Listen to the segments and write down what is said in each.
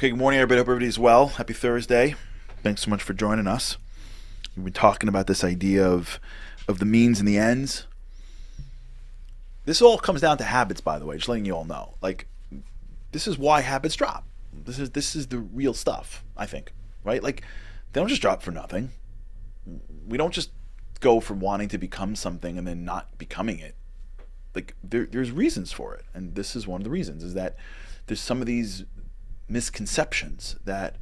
Okay, good morning, everybody. Hope everybody's well. Happy Thursday. Thanks so much for joining us. We've been talking about this idea of the means and the ends. This all comes down to habits, by the way. Just letting you all know. Like, this is why habits drop. This is the real stuff. I think, right? Like, they don't just drop for nothing. We don't just go from wanting to become something and then not becoming it. Like, there's reasons for it, and this is one of the reasons. Is that there's some of these misconceptions that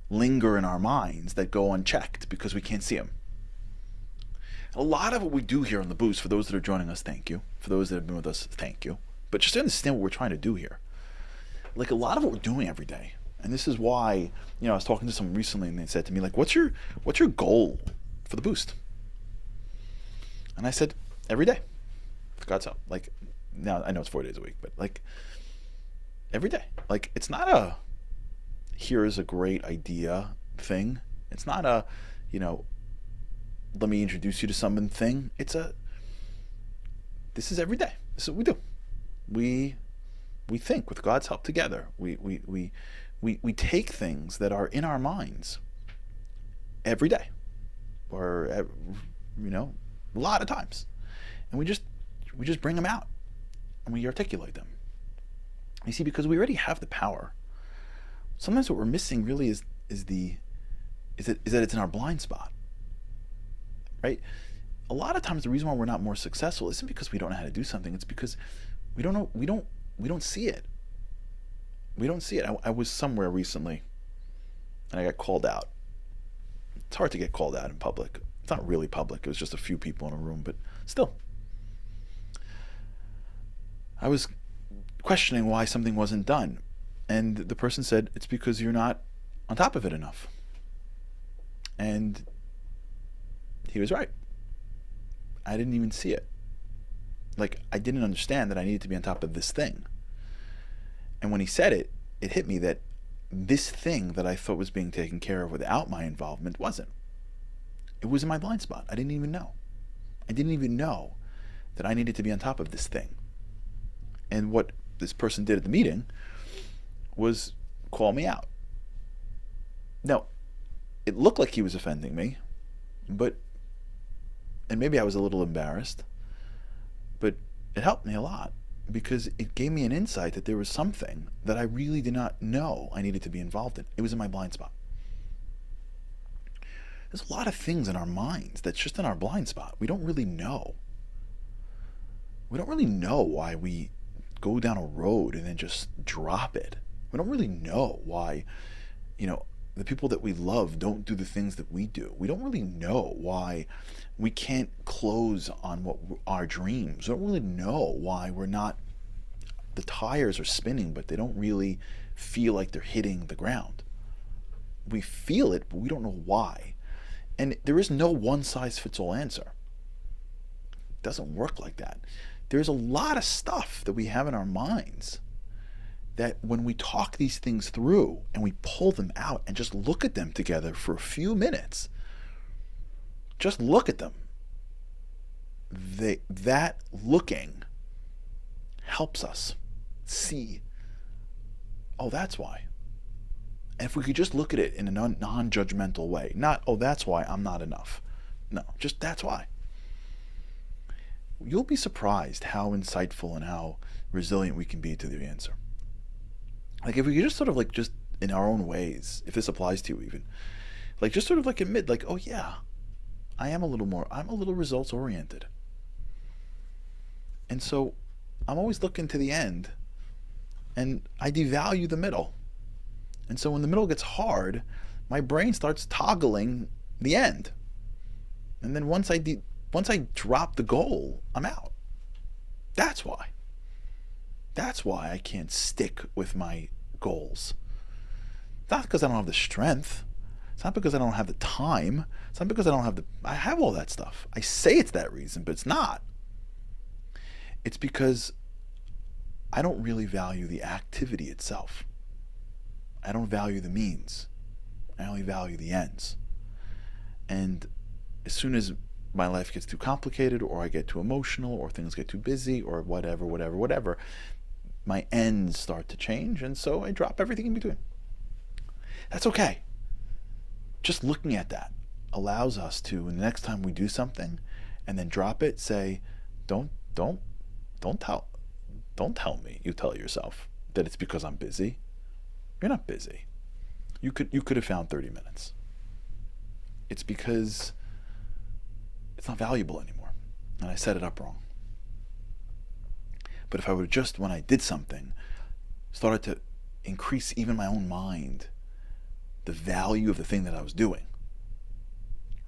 linger in our minds that go unchecked because we can't see them. A lot of what we do here on the Boost, for those that are joining us, thank you. For those that have been with us, thank you. But just to understand what we're trying to do here. Like, a lot of what we're doing every day, and this is why, I was talking to someone recently and they said to me, like, what's your goal for the Boost? And I said, every day. For God's help. Like, now I know it's 4 days a week, but like, every day. Like, it's not a here is a great idea thing. It's not a, let me introduce you to someone thing. This is every day. This is what we do. We think with God's help together. We take things that are in our minds every day, or a lot of times, and we just bring them out and we articulate them. You see, because we already have the power. Sometimes what we're missing really is that it's in our blind spot, right? A lot of times the reason why we're not more successful isn't because we don't know how to do something. It's because we don't know. We don't see it. We don't see it. I was somewhere recently, and I got called out. It's hard to get called out in public. It's not really public. It was just a few people in a room, but still. I was questioning why something wasn't done. And the person said, it's because you're not on top of it enough. And he was right. I didn't even see it. Like, I didn't understand that I needed to be on top of this thing. And when he said it, it hit me that this thing that I thought was being taken care of without my involvement wasn't. It was in my blind spot. I didn't even know. I didn't even know that I needed to be on top of this thing. And what this person did at the meeting was call me out. Now, it looked like he was offending me, and maybe I was a little embarrassed, but it helped me a lot because it gave me an insight that there was something that I really did not know I needed to be involved in. It was in my blind spot. There's a lot of things in our minds that's just in our blind spot. We don't really know. We don't really know why we go down a road and then just drop it. We don't really know why, the people that we love don't do the things that we do. We don't really know why we can't close on our dreams. We don't really know why the tires are spinning, but they don't really feel like they're hitting the ground. We feel it, but we don't know why. And there is no one-size-fits-all answer. It doesn't work like that. There's a lot of stuff that we have in our minds that when we talk these things through and we pull them out and just look at them together for a few minutes, just look at them, that looking helps us see, oh, that's why. And if we could just look at it in a non-judgmental way, not, oh, that's why I'm not enough. No, just that's why. You'll be surprised how insightful and how resilient we can be to the answer. Like, if we could just sort of like, just in our own ways, if this applies to you even, like, just sort of like admit, like, oh yeah, I'm a little results oriented. And so I'm always looking to the end and I devalue the middle. And so when the middle gets hard, my brain starts toggling the end. And then once I drop the goal, I'm out. That's why. That's why I can't stick with my goals. It's not because I don't have the strength. It's not because I don't have the time. It's not because I have all that stuff. I say it's that reason, but it's not. It's because I don't really value the activity itself. I don't value the means. I only value the ends. And as soon as my life gets too complicated, or I get too emotional, or things get too busy, or whatever, my ends start to change, and so I drop everything in between. That's okay. Just looking at that allows us to, the next time we do something and then drop it, say, don't tell me, you tell yourself that it's because I'm busy. You're not busy. You could have found 30 minutes. It's because it's not valuable anymore, and I set it up wrong. But if I would have just, when I did something, started to increase even my own mind the value of the thing that I was doing,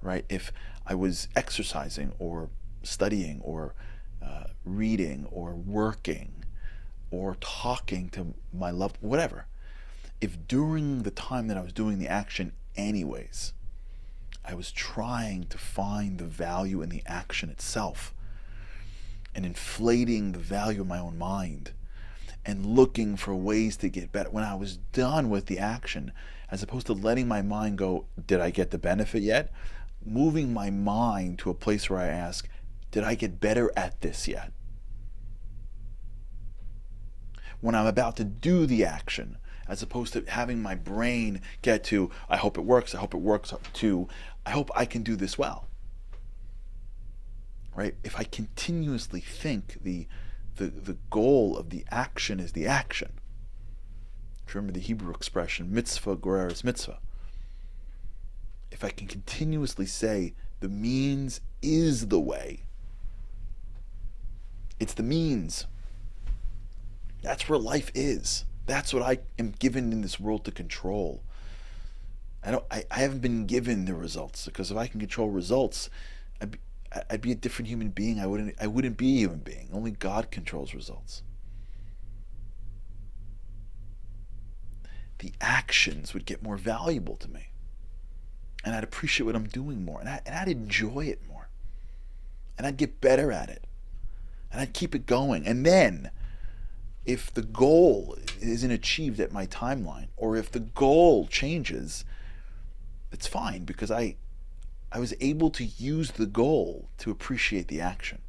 right? If I was exercising or studying or reading or working or talking to my loved, whatever, if during the time that I was doing the action anyways, I was trying to find the value in the action itself and inflating the value of my own mind and looking for ways to get better, when I was done with the action, as opposed to letting my mind go, did I get the benefit yet? Moving my mind to a place where I ask, did I get better at this yet? When I'm about to do the action, as opposed to having my brain get to, I hope it works, to, I hope I can do this well. Right? If I continuously think the goal of the action is the action. Remember the Hebrew expression, mitzvah gereres mitzvah. If I can continuously say, the means is the way. It's the means. That's where life is. That's what I am given in this world to control. I haven't been given the results, because if I can control results, I'd be a different human being. I wouldn't be a human being. Only God controls results. The actions would get more valuable to me, and I'd appreciate what I'm doing more, and I'd enjoy it more, and I'd get better at it, and I'd keep it going. And then, if the goal isn't achieved at my timeline, or if the goal changes, it's fine, because I was able to use the goal to appreciate the action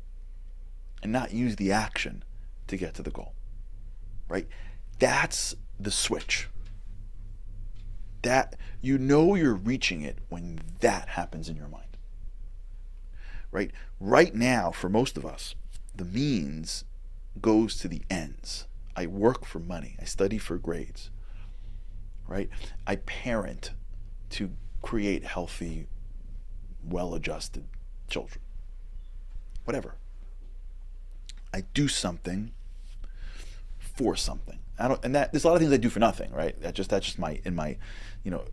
and not use the action to get to the goal, right? That's the switch. That, you know, you're reaching it when that happens in your mind, right? Right now, for most of us, the means goes to the ends. I work for money. I study for grades, right? I parent to create healthy, well-adjusted children. Whatever. I do something for something. There's a lot of things I do for nothing, right? That's just my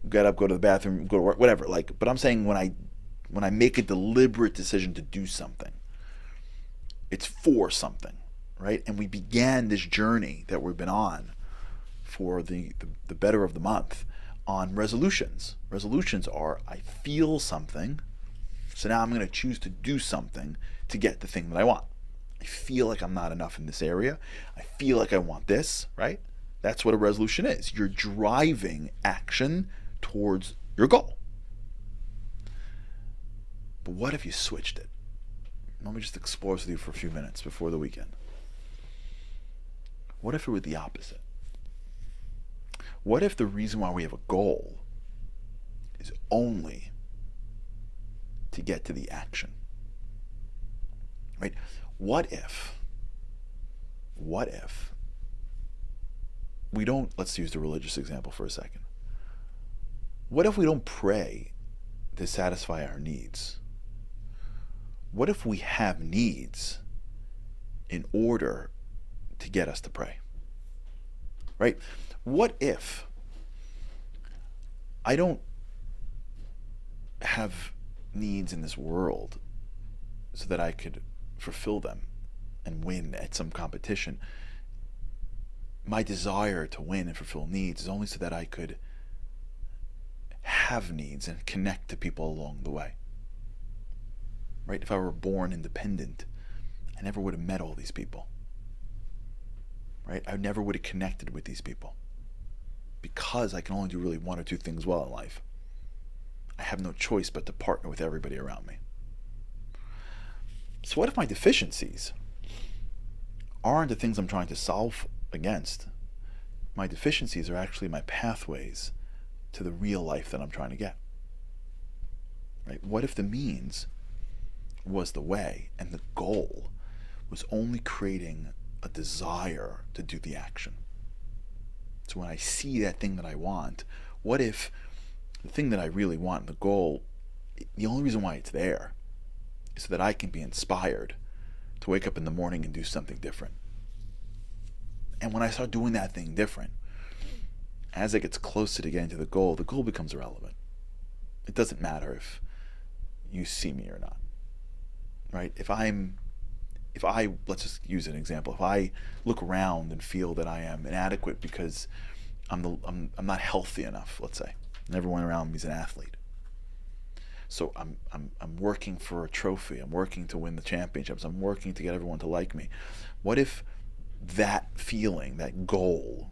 get up, go to the bathroom, go to work, whatever. But I'm saying when I make a deliberate decision to do something, it's for something, right? And we began this journey that we've been on for the better of the month on resolutions. Resolutions are, I feel something, so now I'm going to choose to do something to get the thing that I want. I feel like I'm not enough in this area. I feel like I want this, right? That's what a resolution is. You're driving action towards your goal. But what if you switched it? Let me just explore this with you for a few minutes before the weekend. What if it were the opposite? What if the reason why we have a goal is only to get to the action? Right? What if we don't, let's use the religious example for a second. What if we don't pray to satisfy our needs? What if we have needs in order to get us to pray? Right? What if I don't have needs in this world so that I could fulfill them and win at some competition? My desire to win and fulfill needs is only so that I could have needs and connect to people along the way. Right? If I were born independent, I never would have met all these people. Right? I never would have connected with these people, because I can only do really one or two things well in life. I have no choice but to partner with everybody around me. So what if my deficiencies aren't the things I'm trying to solve against? My deficiencies are actually my pathways to the real life that I'm trying to get? Right? What if the means was the way and the goal was only creating a desire to do the action? So when I see that thing that I want, what if the thing that I really want, the goal, the only reason why it's there is so that I can be inspired to wake up in the morning and do something different? And when I start doing that thing different, as it gets closer to getting to the goal becomes irrelevant. It doesn't matter if you see me or not, right? If I let's just use an example. If I look around and feel that I am inadequate because I'm not healthy enough, let's say, and everyone around me is an athlete, so I'm working for a trophy. I'm working to win the championships. I'm working to get everyone to like me. What if that feeling, that goal,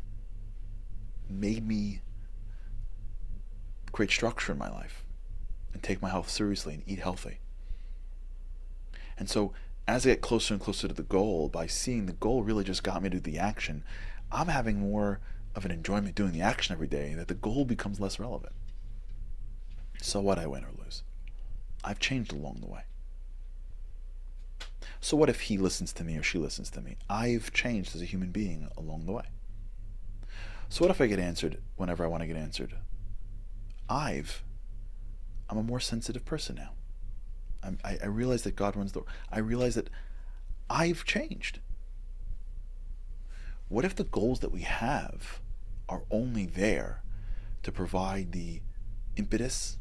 made me create structure in my life and take my health seriously and eat healthy? And so as I get closer and closer to the goal, by seeing the goal really just got me to do the action, I'm having more of an enjoyment doing the action every day, that the goal becomes less relevant. So what, I win or lose? I've changed along the way. So what if he listens to me or she listens to me? I've changed as a human being along the way. So what if I get answered whenever I want to get answered? I'm a more sensitive person now. I realize that God runs the... I realize that I've changed. What if the goals that we have are only there to provide the impetus,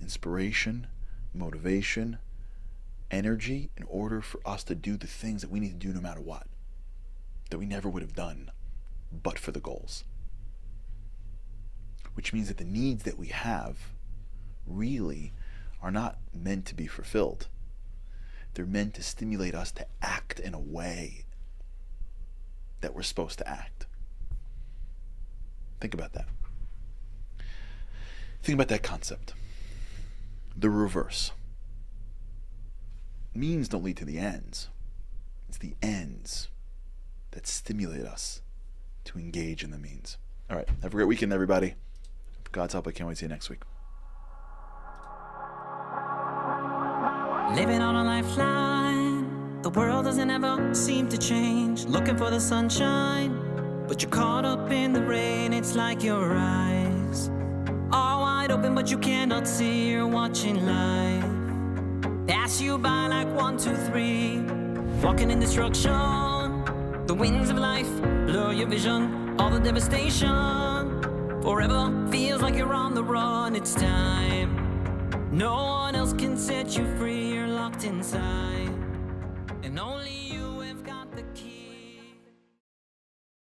inspiration, motivation, energy in order for us to do the things that we need to do no matter what, that we never would have done but for the goals? Which means that the needs that we have really are not meant to be fulfilled. They're meant to stimulate us to act in a way that we're supposed to act. Think about that. Think about that concept. The reverse. Means don't lead to the ends. It's the ends that stimulate us to engage in the means. All right, have a great weekend, everybody. With God's help, I can't wait to see you next week. Living on a lifeline, the world doesn't ever seem to change. Looking for the sunshine, but you're caught up in the rain. It's like your eyes are wide open, but you cannot see. You're watching life pass you by like 1, 2, 3. Walking in destruction, the winds of life blur your vision. All the devastation forever feels like you're on the run. It's time. No one else can set you free, you're locked inside, and only